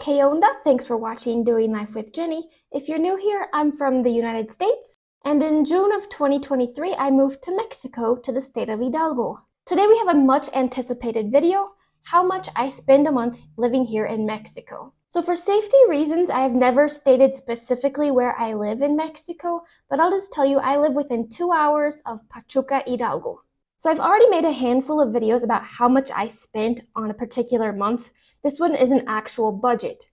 ¿Qué onda? Thanks for watching Doing Life with Jenny. If you're new here, I'm from the United States, and in June of 2023, I moved to Mexico to the state of Hidalgo. Today we have a much anticipated video, how much I spend a month living here in Mexico. So for safety reasons, I have never stated specifically where I live in Mexico, but I'll just tell you I live within 2 hours of Pachuca, Hidalgo. So I've already made a handful of videos about how much I spent on a particular month. This one is an actual budget.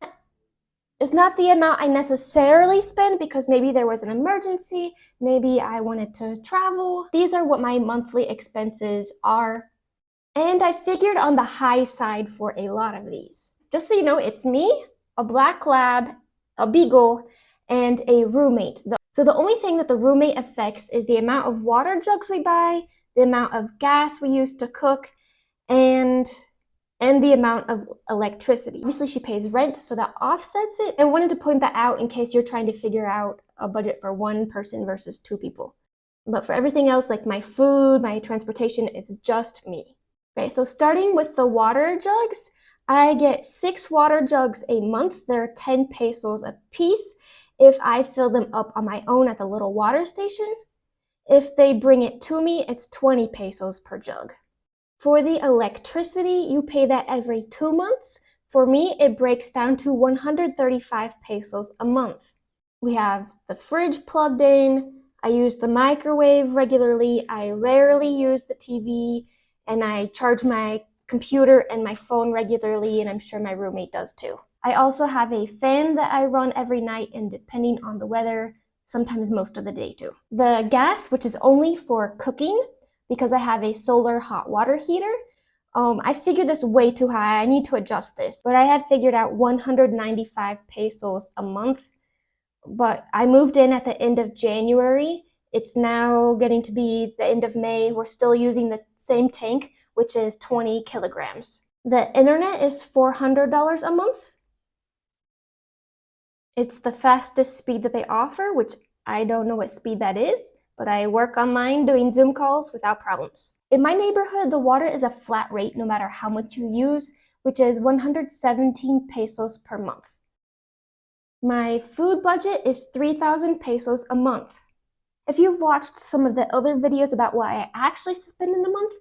It's not the amount I necessarily spend because maybe there was an emergency, maybe I wanted to travel. These are what my monthly expenses are. And I figured on the high side for a lot of these. Just so you know, it's me, a black lab, a beagle, and a roommate. So the only thing that the roommate affects is the amount of water jugs we buy, the amount of gas we use to cook, and the amount of electricity. Obviously, she pays rent, so that offsets it. I wanted to point that out in case you're trying to figure out a budget for one person versus two people. But for everything else, like my food, my transportation, it's just me. Okay, so starting with the water jugs, I get 6 water jugs a month. They're 10 pesos a piece if I fill them up on my own at the little water station. If they bring it to me, it's 20 pesos per jug. For the electricity, you pay that every 2 months. For me, it breaks down to 135 pesos a month. We have the fridge plugged in. I use the microwave regularly. I rarely use the TV, and I charge my computer and my phone regularly, and I'm sure my roommate does too. I also have a fan that I run every night, and depending on the weather, sometimes most of the day too. The gas, which is only for cooking, because I have a solar hot water heater, I figured this way too high. I need to adjust this, but I have figured out 195 pesos a month. But I moved in at the end of January. It's now getting to be the end of May. We're still using the same tank, which is 20 kilograms. The internet is $400 a month. It's the fastest speed that they offer, which I don't know what speed that is, but I work online doing Zoom calls without problems. In my neighborhood, the water is a flat rate no matter how much you use, which is 117 pesos per month. My food budget is 3,000 pesos a month. If you've watched some of the other videos about what I actually spend in a month,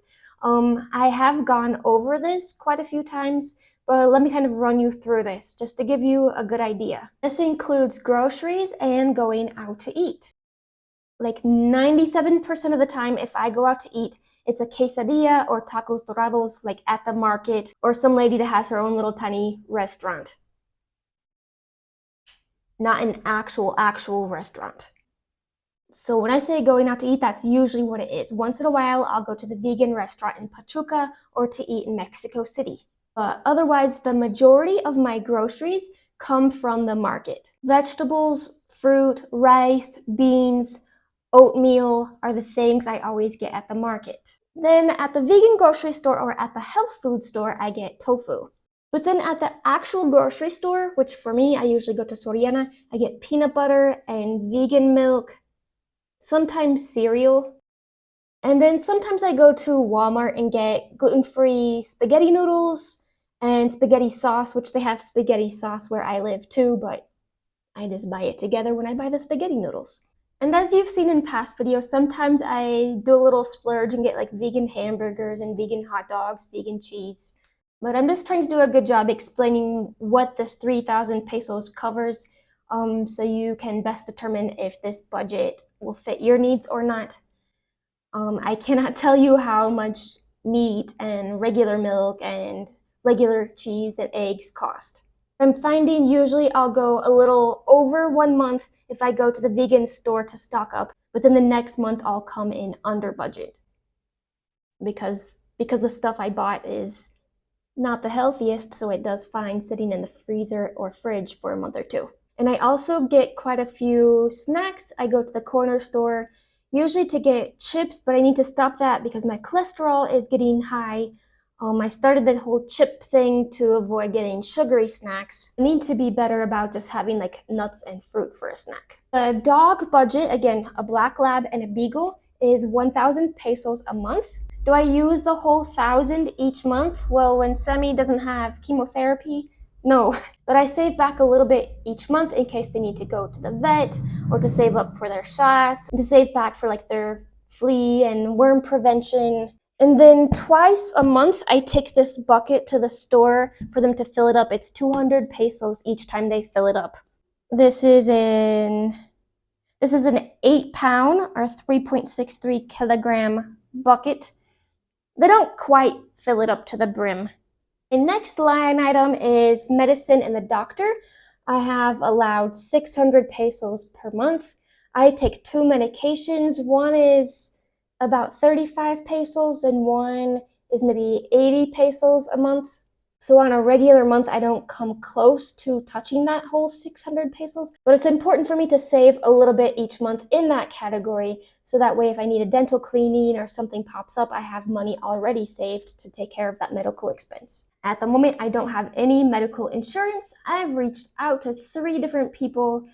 I have gone over this quite a few times, but let me kind of run you through this just to give you a good idea. This includes groceries and going out to eat. Like 97% of the time, if I go out to eat, it's a quesadilla or tacos dorados, like at the market, or some lady that has her own little tiny restaurant. Not an actual restaurant. So when I say going out to eat, that's usually what it is. Once in a while, I'll go to the vegan restaurant in Pachuca or to eat in Mexico City. Otherwise, the majority of my groceries come from the market. Vegetables, fruit, rice, beans, oatmeal are the things I always get at the market. Then at the vegan grocery store or at the health food store, I get tofu. But then at the actual grocery store, which for me, I usually go to Soriana, I get peanut butter and vegan milk, sometimes cereal. And then sometimes I go to Walmart and get gluten-free spaghetti noodles and spaghetti sauce, which they have spaghetti sauce where I live too, but I just buy it together when I buy the spaghetti noodles. And as you've seen in past videos, sometimes I do a little splurge and get like vegan hamburgers and vegan hot dogs, vegan cheese. But I'm just trying to do a good job explaining what this 3,000 pesos covers, so you can best determine if this budget will fit your needs or not. I cannot tell you how much meat and regular milk and regular cheese and eggs cost. I'm finding usually I'll go a little over 1 month if I go to the vegan store to stock up, but then the next month I'll come in under budget because the stuff I bought is not the healthiest, so it does fine sitting in the freezer or fridge for a month or two. And I also get quite a few snacks. I go to the corner store usually to get chips, but I need to stop that because my cholesterol is getting high. I started the whole chip thing to avoid getting sugary snacks. I need to be better about just having like nuts and fruit for a snack. The dog budget, again, a black lab and a beagle, is 1,000 pesos a month. Do I use the whole 1,000 each month? Well, when Semi doesn't have chemotherapy, No, but I save back a little bit each month in case they need to go to the vet or to save up for their shots, to save back for like their flea and worm prevention. And then twice a month, I take this bucket to the store for them to fill it up. It's 200 pesos each time they fill it up. This is an 8-pound or 3.63 kilogram bucket. They don't quite fill it up to the brim. The next line item is medicine and the doctor. I have allowed 600 pesos per month. I take 2 medications. One is about 35 pesos and one is maybe 80 pesos a month. So on a regular month, I don't come close to touching that whole 600 pesos, but it's important for me to save a little bit each month in that category. So that way, if I need a dental cleaning or something pops up, I have money already saved to take care of that medical expense. At the moment, I don't have any medical insurance. I've reached out to 3 different people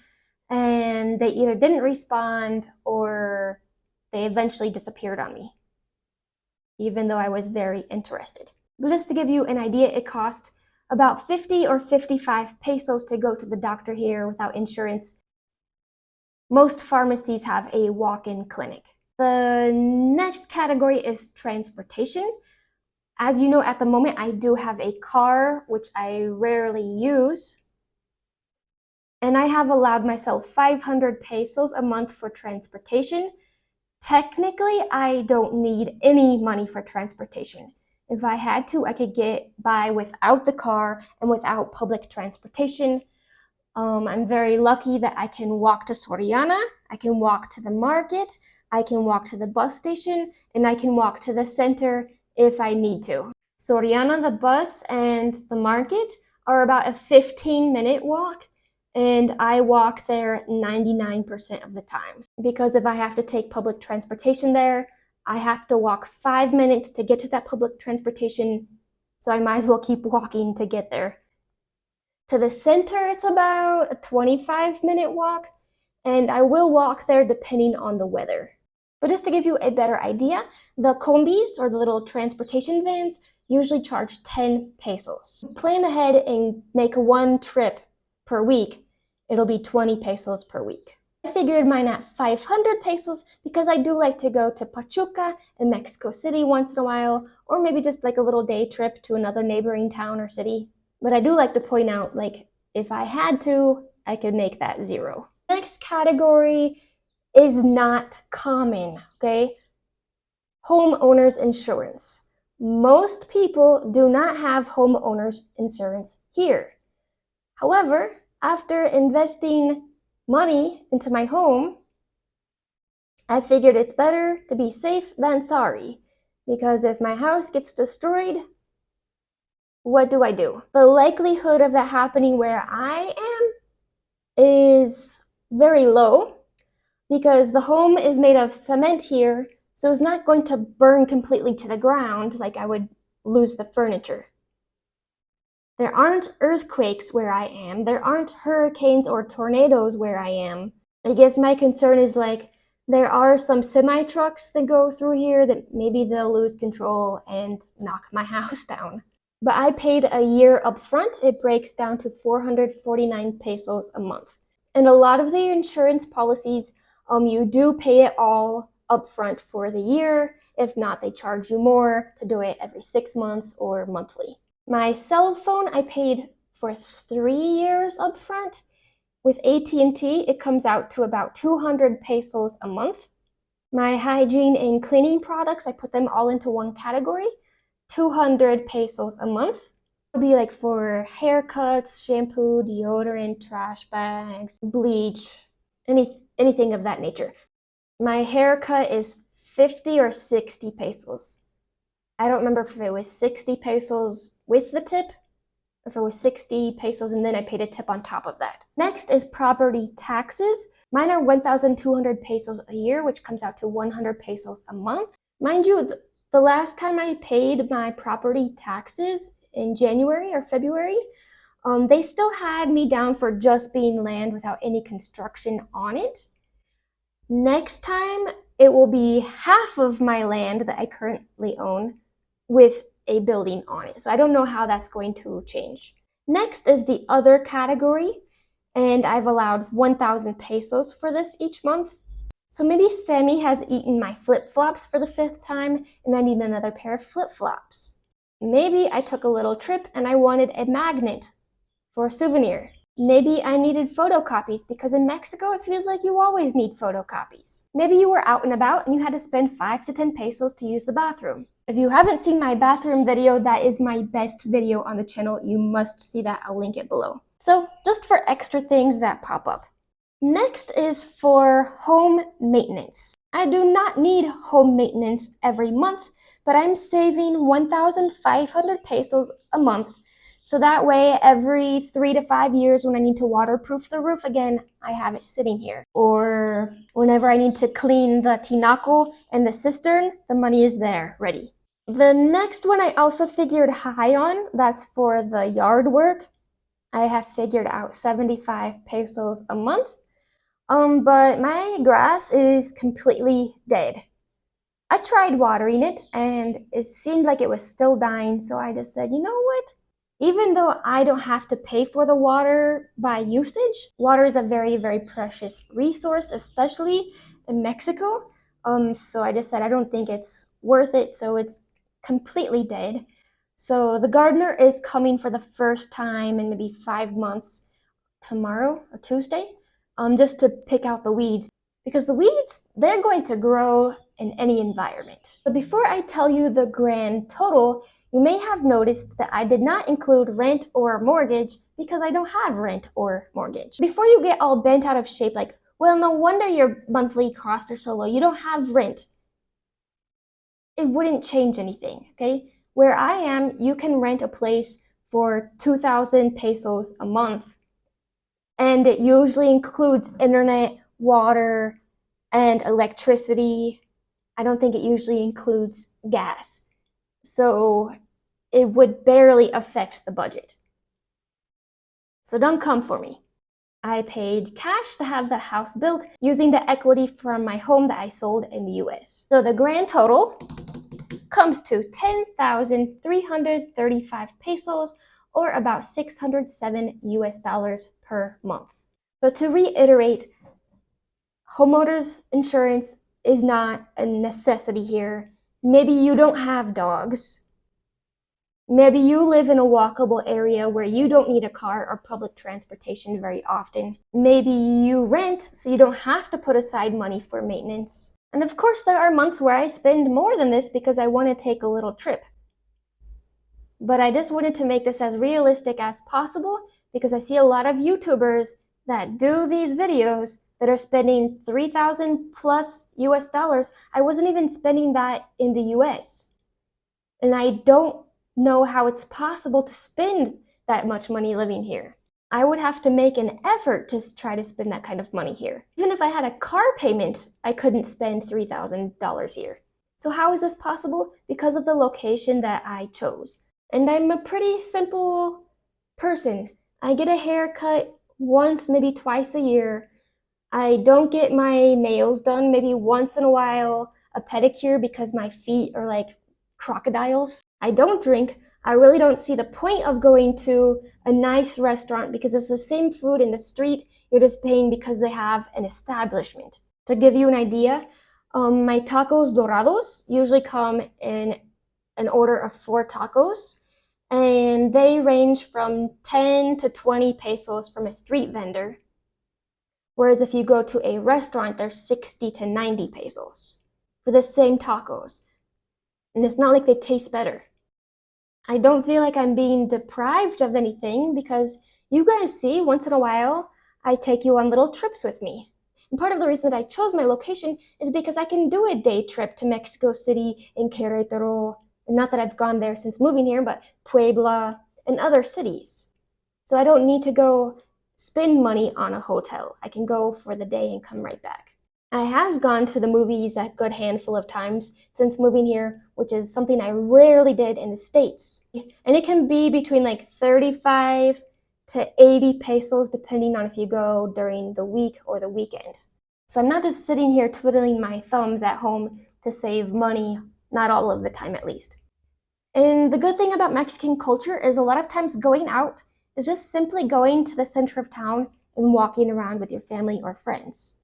and they either didn't respond or they eventually disappeared on me, even though I was very interested. But just to give you an idea, it cost about 50 or 55 pesos to go to the doctor here without insurance. Most pharmacies have a walk-in clinic. The next category is transportation. As you know, at the moment, I do have a car, which I rarely use. And I have allowed myself 500 pesos a month for transportation. Technically, I don't need any money for transportation. If I had to, I could get by without the car and without public transportation. I'm very lucky that I can walk to Soriana, I can walk to the market, I can walk to the bus station, and I can walk to the center if I need to. Soriana, the bus, and the market are about a 15-minute walk, and I walk there 99% of the time. Because if I have to take public transportation there, I have to walk 5 minutes to get to that public transportation, so I might as well keep walking to get there. To the center, it's about a 25-minute walk, and I will walk there depending on the weather. But just to give you a better idea, the combis, or the little transportation vans, usually charge 10 pesos. Plan ahead and make one trip per week. It'll be 20 pesos per week. I figured mine at 500 pesos because I do like to go to Pachuca in Mexico City once in a while, or maybe just like a little day trip to another neighboring town or city. But I do like to point out, like, if I had to, I could make that 0. Next category is not common, okay? Homeowners insurance. Most people do not have homeowners insurance here. However, after investing money into my home, I figured it's better to be safe than sorry, because if my house gets destroyed, what do I do? The likelihood of that happening where I am is very low because the home is made of cement here, so it's not going to burn completely to the ground like I would lose the furniture. There aren't earthquakes where I am. There aren't hurricanes or tornadoes where I am. I guess my concern is like there are some semi-trucks that go through here that maybe they'll lose control and knock my house down. But I paid a year up front. It breaks down to 449 pesos a month. And a lot of the insurance policies, you do pay it all up front for the year. If not, they charge you more to do it every 6 months or monthly. My cell phone, I paid for 3 years up front. With AT&T, it comes out to about 200 pesos a month. My hygiene and cleaning products, I put them all into one category. 200 pesos a month. It would be like for haircuts, shampoo, deodorant, trash bags, bleach, anything of that nature. My haircut is 50 or 60 pesos. I don't remember if it was 60 pesos with the tip, or if it was 60 pesos and then I paid a tip on top of that. Next is property taxes. Mine are 1,200 pesos a year, which comes out to 100 pesos a month. Mind you, the last time I paid my property taxes in January or February, they still had me down for just being land without any construction on it. Next time, it will be half of my land that I currently own with a building on it. So I don't know how that's going to change. Next is the other category, and I've allowed 1,000 pesos for this each month. So maybe Sammy has eaten my flip-flops for the 5th time, and I need another pair of flip-flops. Maybe I took a little trip and I wanted a magnet for a souvenir. Maybe I needed photocopies because in Mexico it feels like you always need photocopies. Maybe you were out and about and you had to spend 5 to 10 pesos to use the bathroom. If you haven't seen my bathroom video, that is my best video on the channel. You must see that. I'll link it below. So just for extra things that pop up. Next is for home maintenance. I do not need home maintenance every month, but I'm saving 1,500 pesos a month. So that way, every 3 to 5 years when I need to waterproof the roof again, I have it sitting here. Or whenever I need to clean the tinaco and the cistern, the money is there, ready. The next one I also figured high on, that's for the yard work. I have figured out 75 pesos a month. But my grass is completely dead. I tried watering it and it seemed like it was still dying, so I just said, you know what? Even though I don't have to pay for the water by usage, water is a very, very precious resource, especially in Mexico. So I just said I don't think it's worth it, so it's completely dead. So the gardener is coming for the first time in maybe 5 months tomorrow or Tuesday, just to pick out the weeds. Because the weeds, they're going to grow in any environment. But before I tell you the grand total, you may have noticed that I did not include rent or mortgage because I don't have rent or mortgage. Before you get all bent out of shape like, well, no wonder your monthly costs are so low, you don't have rent. It wouldn't change anything, okay? Where I am, you can rent a place for 2,000 pesos a month. And it usually includes internet, water, and electricity. I don't think it usually includes gas. So it would barely affect the budget. So don't come for me. I paid cash to have the house built using the equity from my home that I sold in the US. So the grand total comes to 10,335 pesos, or about 607 US dollars per month. But to reiterate, homeowners insurance is not a necessity here. Maybe you don't have dogs. Maybe you live in a walkable area where you don't need a car or public transportation very often. Maybe you rent so you don't have to put aside money for maintenance. And of course, there are months where I spend more than this because I want to take a little trip. But I just wanted to make this as realistic as possible because I see a lot of YouTubers that do these videos that are spending 3,000 plus US dollars. I wasn't even spending that in the US. And I don't know how it's possible to spend that much money living here. I would have to make an effort to try to spend that kind of money here. Even if I had a car payment, I couldn't spend $3,000 here. So how is this possible? Because of the location that I chose. And I'm a pretty simple person. I get a haircut once, maybe twice a year. I don't get my nails done maybe once in a while, a pedicure because my feet are like crocodiles. I don't drink. I really don't see the point of going to a nice restaurant because it's the same food in the street. You're just paying because they have an establishment. To give you an idea, my tacos dorados usually come in an order of 4 tacos, and they range from 10 to 20 pesos from a street vendor. Whereas if you go to a restaurant, they're 60 to 90 pesos for the same tacos. And it's not like they taste better. I don't feel like I'm being deprived of anything because you guys see, once in a while, I take you on little trips with me. And part of the reason that I chose my location is because I can do a day trip to Mexico City and Querétaro. And not that I've gone there since moving here, but Puebla and other cities. So I don't need to go spend money on a hotel. I can go for the day and come right back. I have gone to the movies a good handful of times since moving here, which is something I rarely did in the States. And it can be between like 35 to 80 pesos depending on if you go during the week or the weekend. So I'm not just sitting here twiddling my thumbs at home to save money, not all of the time at least. And the good thing about Mexican culture is a lot of times going out is just simply going to the center of town and walking around with your family or friends,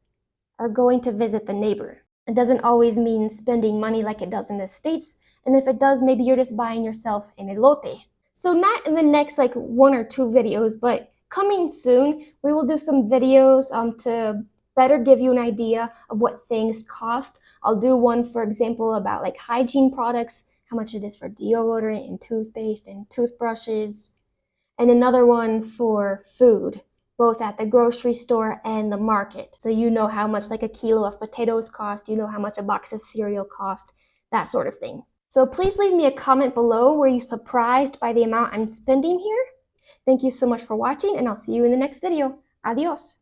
or going to visit the neighbor. It doesn't always mean spending money like it does in the States, and if it does, maybe you're just buying yourself an elote. So not in the next like 1 or 2 videos, but coming soon, we will do some videos to better give you an idea of what things cost. I'll do one, for example, about like hygiene products, how much it is for deodorant and toothpaste and toothbrushes, and another one for food, both at the grocery store and the market. So you know how much like a kilo of potatoes cost, you know how much a box of cereal cost, that sort of thing. So please leave me a comment below. Were you surprised by the amount I'm spending here? Thank you so much for watching, and I'll see you in the next video. Adios.